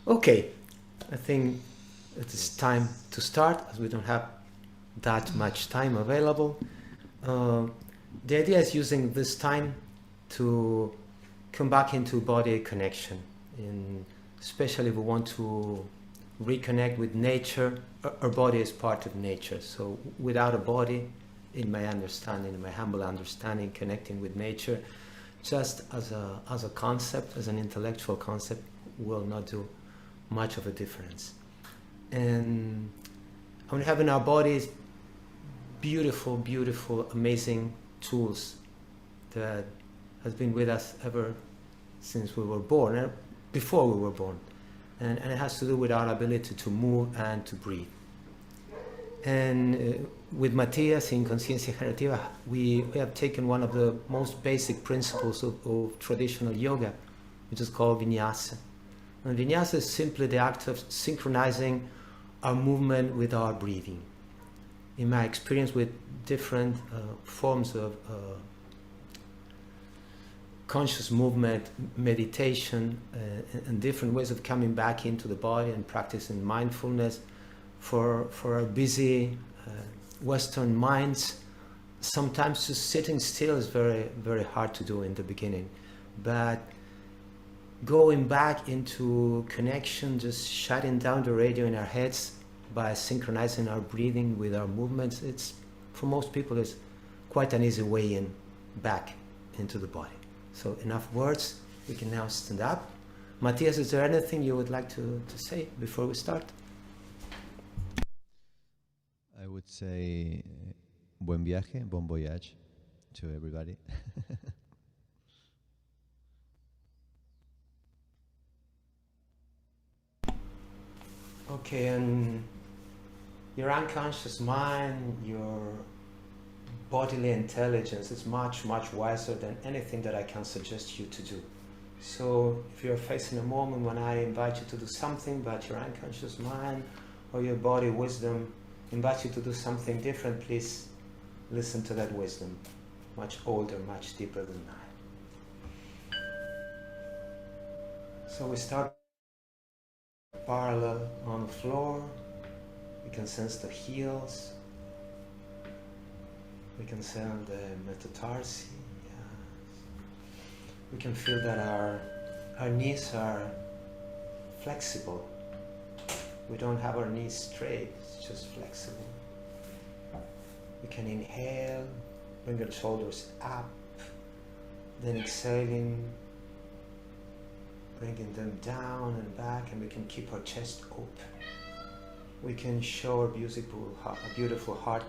Okay, I think it is time to start as we don't have that much time available. Uh, the idea is using this time to come back into body connection, and especially if we want to reconnect with nature. Our body is part of nature, so without a body, in my understanding, in my humble understanding, connecting with nature just as a concept, as an intellectual concept, will not do much of a difference. And when having our bodies beautiful, beautiful, amazing tools that has been with us ever since we were born, before we were born. And it has to do with our ability to move and to breathe. And with Matías in Conciencia Generativa, we have taken one of the most basic principles of traditional yoga, which is called vinyasa. And vinyasa is simply the act of synchronizing our movement with our breathing. In my experience with different forms of conscious movement, meditation, and different ways of coming back into the body and practicing mindfulness, for our busy Western minds, sometimes just sitting still is very, very hard to do in the beginning. But going back into connection, just shutting down the radio in our heads by synchronizing our breathing with our movements, it's, for most people, it's quite an easy way in back into the body. So enough words, we can now stand up. Matías, is there anything you would like to say before we start? I would say buen viaje, bon voyage to everybody. Okay, and your unconscious mind, your bodily intelligence is much, much wiser than anything that I can suggest you to do. So if you're facing a moment when I invite you to do something, but your unconscious mind or your body wisdom invites you to do something different, please listen to that wisdom. Much older, much deeper than mine. So we start parallel on the floor. We can sense the heels. We can sense the metatarsi. We can feel that our knees are flexible. We don't have our knees straight, it's just flexible. We can inhale, bring our shoulders up, then exhaling, bringing them down and back, and we can keep our chest open. We can show our beautiful heart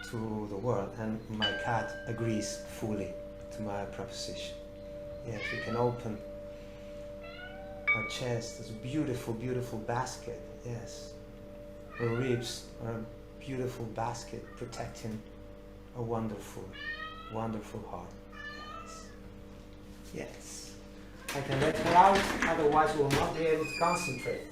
to the world, and my cat agrees fully to my proposition. Yes, we can open our chest as a beautiful, beautiful basket. Yes, our ribs are a beautiful basket protecting a wonderful, wonderful heart. Yes. Yes. I can let her out, otherwise we'll not be able to concentrate.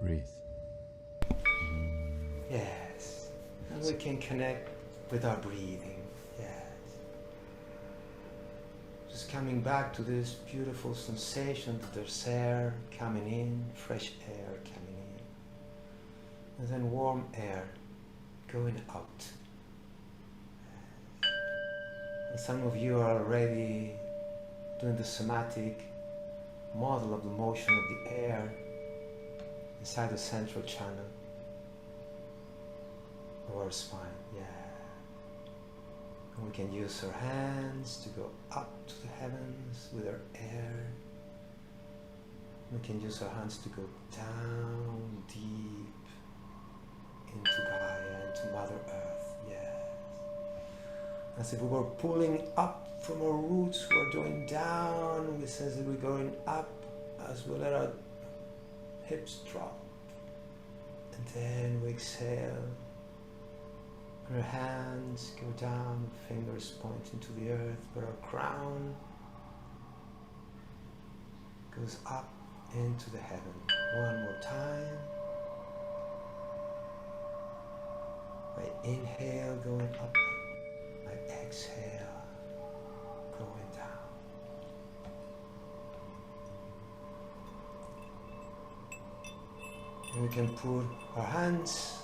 Breathe. Yes. And we can connect with our breathing. Yes. Just coming back to this beautiful sensation that there's air coming in, fresh air coming in, and then warm air going out. And some of you are already doing the somatic model of the motion of the air inside the central channel of our spine. Yeah. And we can use our hands to go up to the heavens with our air. We can use our hands to go down deep into Gaia, into Mother Earth. Yes. As if we were pulling up from our roots, we're going down. We sense that we're going up as we let our hips drop. And then we exhale. Our hands go down, fingers pointing to the earth, but our crown goes up into the heaven. One more time. By inhale, going up. By exhale, going down. And we can put our hands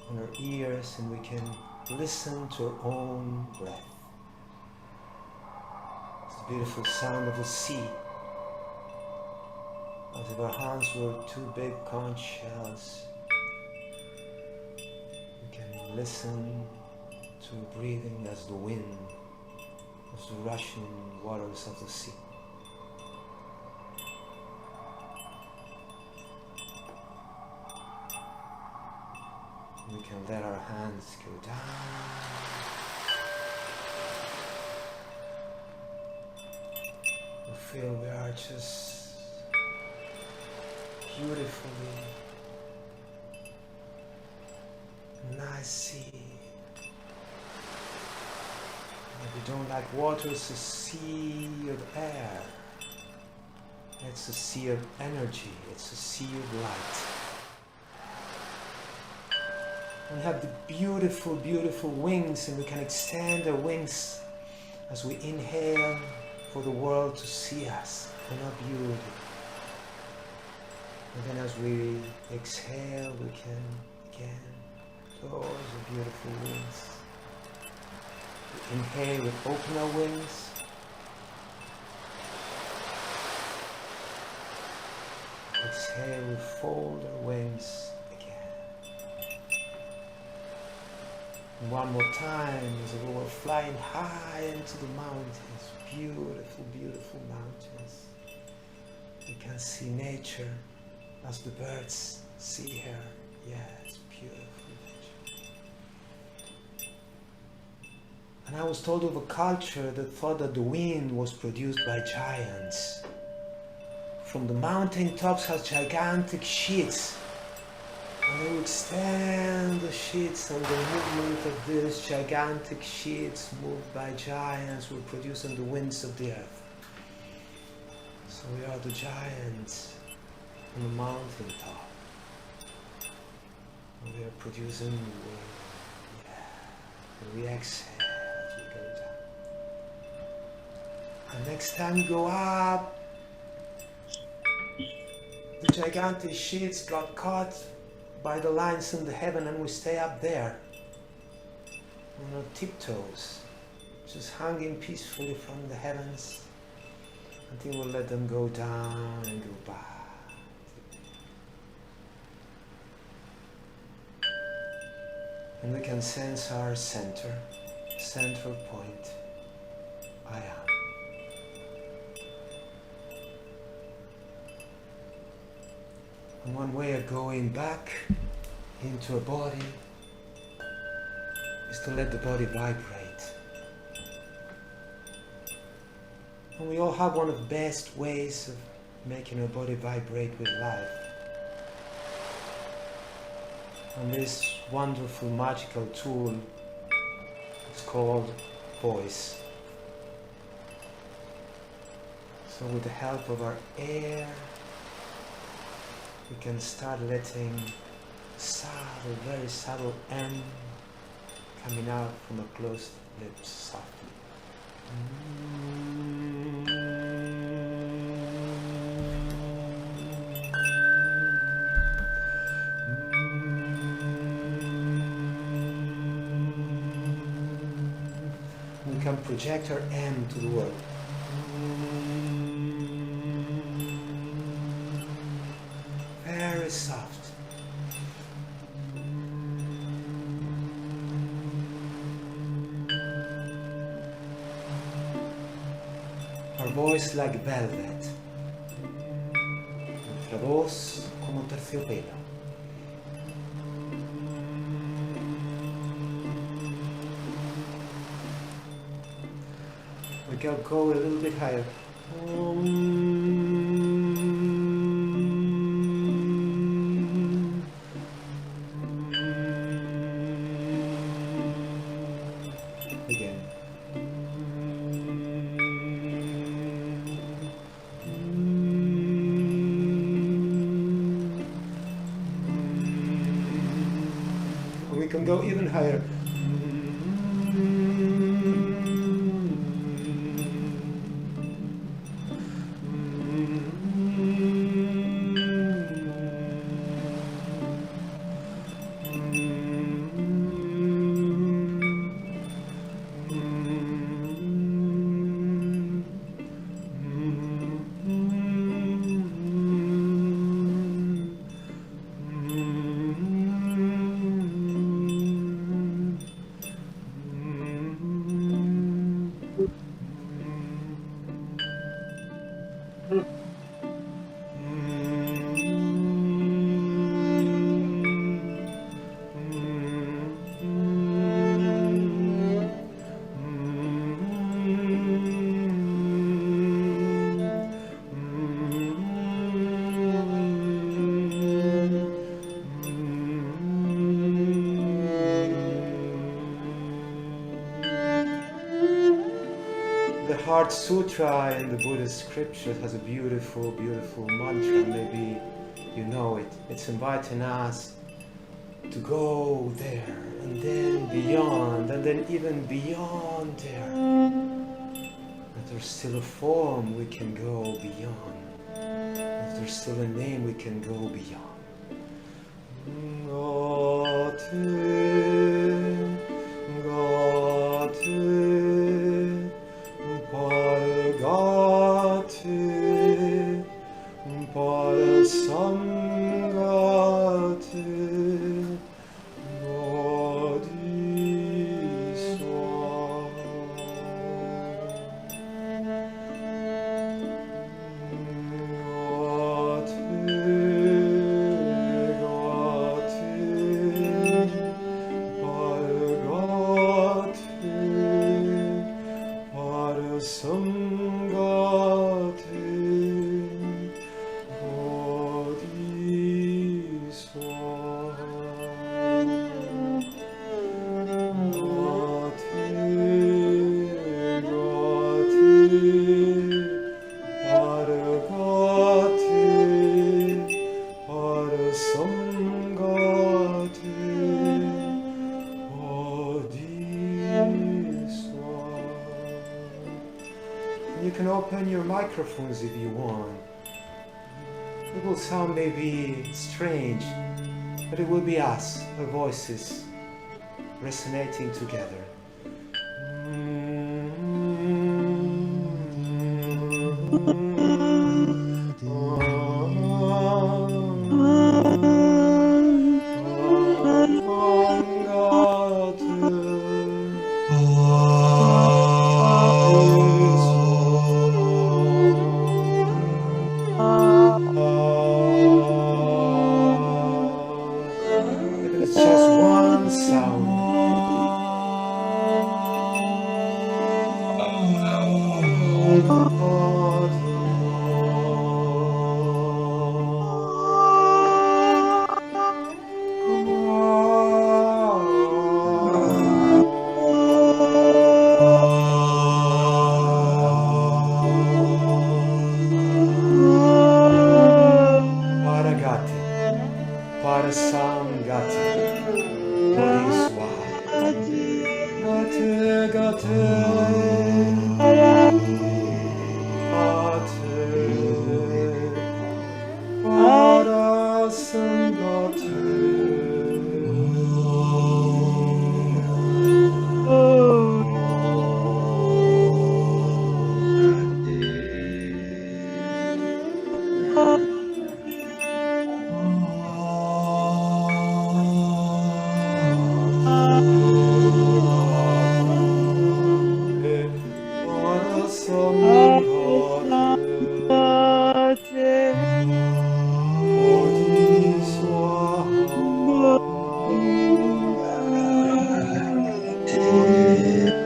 on our ears and we can listen to our own breath. It's the beautiful sound of the sea. As if our hands were two big conch shells. We can listen to breathing as the wind, as the rushing waters of the sea. We can let our hands go down. We feel we are just beautifully nice sea. If you don't like water, it's a sea of air. It's a sea of energy. It's a sea of light. We have the beautiful, beautiful wings, and we can extend our wings as we inhale for the world to see us in our beauty. And then as we exhale, we can again close our beautiful wings. We inhale, we open our wings. Exhale, we fold our wings again. And one more time as we were flying high into the mountains. Beautiful, beautiful mountains. You can see nature as the birds see her. Yes, beautiful nature. And I was told of a culture that thought that the wind was produced by giants. From the mountain tops has gigantic sheets. And they would extend the sheets, and the movement of these gigantic sheets moved by giants will produce on the winds of the earth. So we are the giants on the mountain top. And we are producing the wind. Yeah. And we exhale as we go down. And next time we go up, the gigantic sheets got caught by the lines in the heaven, and we stay up there on our tiptoes, just hanging peacefully from the heavens until we let them go down and go back. And we can sense our central point. I am. And one way of going back into a body is to let the body vibrate. And we all have one of the best ways of making our body vibrate with life. And this wonderful magical tool is called voice. So with the help of our air, we can start letting subtle, very subtle M coming out from our closed lips softly. We can project our M to the world. Very soft. Our voice like velvet. Nuestra voz como terciopelo. We can go a little bit higher. Again. We can go even higher. Heart Sutra in the Buddhist scriptures has a beautiful, beautiful mantra. Maybe you know it. It's inviting us to go there and then beyond and then even beyond there. That there's still a form we can go beyond. That there's still a name we can go beyond. You can open your microphones if you want. It will sound maybe strange, but it will be us, our voices, resonating together. It's just one sound. Paragati, Parasangati, Bodhiswaha. Gate, gate,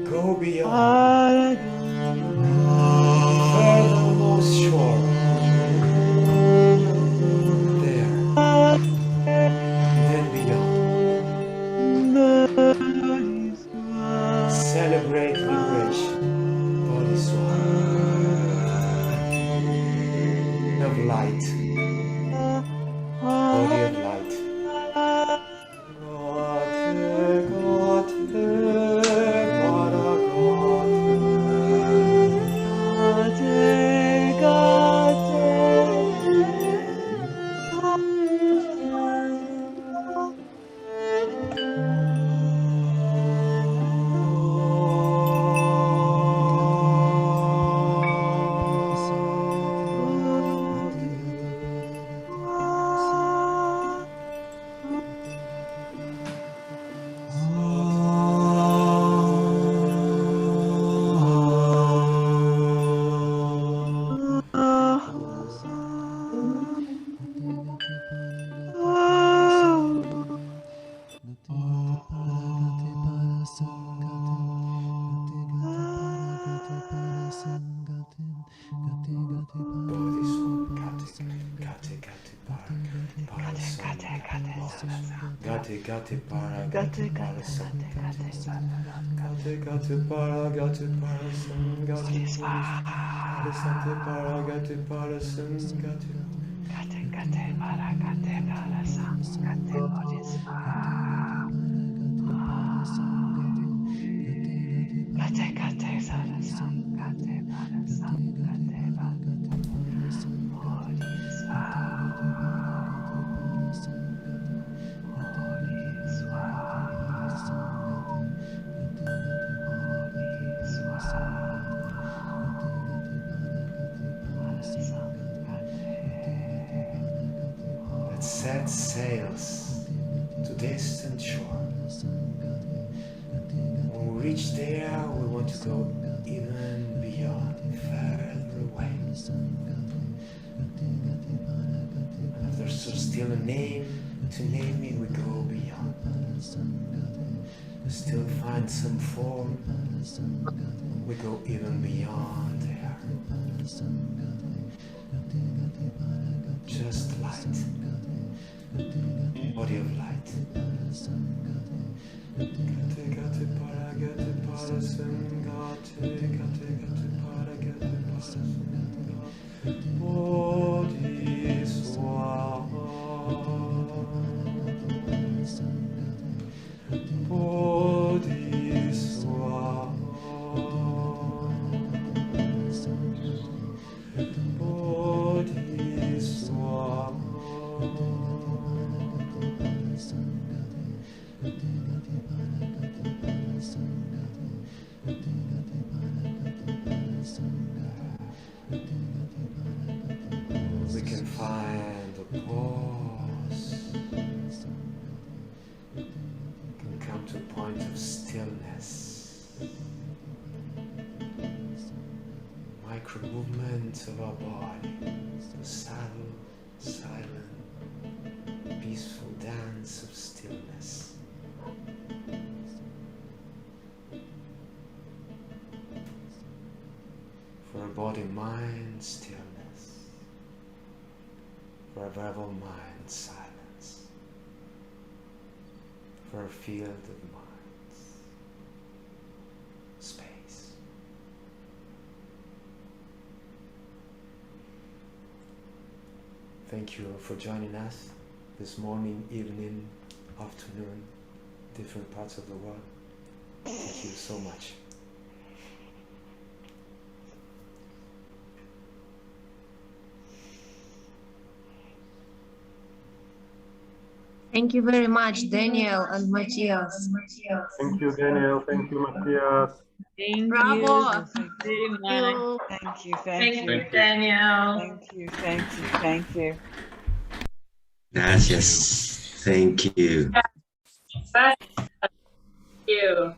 Go beyond, furthermost shore, there, then beyond. Celebrate liberation, Bodhiswaha, of light, body of light. Gati gati para gati para sam. Gati gati para gati para sam. Gati sante para gati para sam. Gati Let's set sails to distant shore. When we reach there, we want to go even beyond, further away. And if there's still a name to name it, we go beyond. We still find some form, we go even beyond there. Just light, body of light. Gate gate para gate para sem gate gate gate para gate para sem gate body swam body swam body swam. We can find a pause. We can come to a point of stillness. Micro movements of our body. A subtle, silent, peaceful dance of stillness. For a body-mind stillness. For a verbal mind silence. For a field of minds space. Thank you for joining us this morning, evening, afternoon, different parts of the world. Thank you so much. Thank you very much, Daniel and Matías. Thank you, Daniel. Thank you, Matías. Thank Bravo. you very much. Thank you. Thank you, Daniel. Thank you. Gracias. Thank you. Thank you.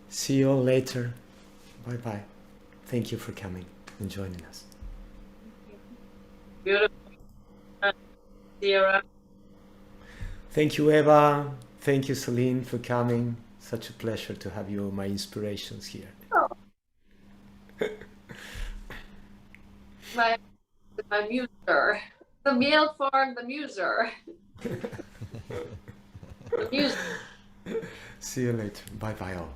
See you all later. Bye bye. Thank you for coming and joining us. Beautiful. See you around. Thank you, Eva. Thank you, Celine, for coming. Such a pleasure to have you, my inspirations here. Oh. my muser. The male form, the muser. The muser. See you later. Bye bye all.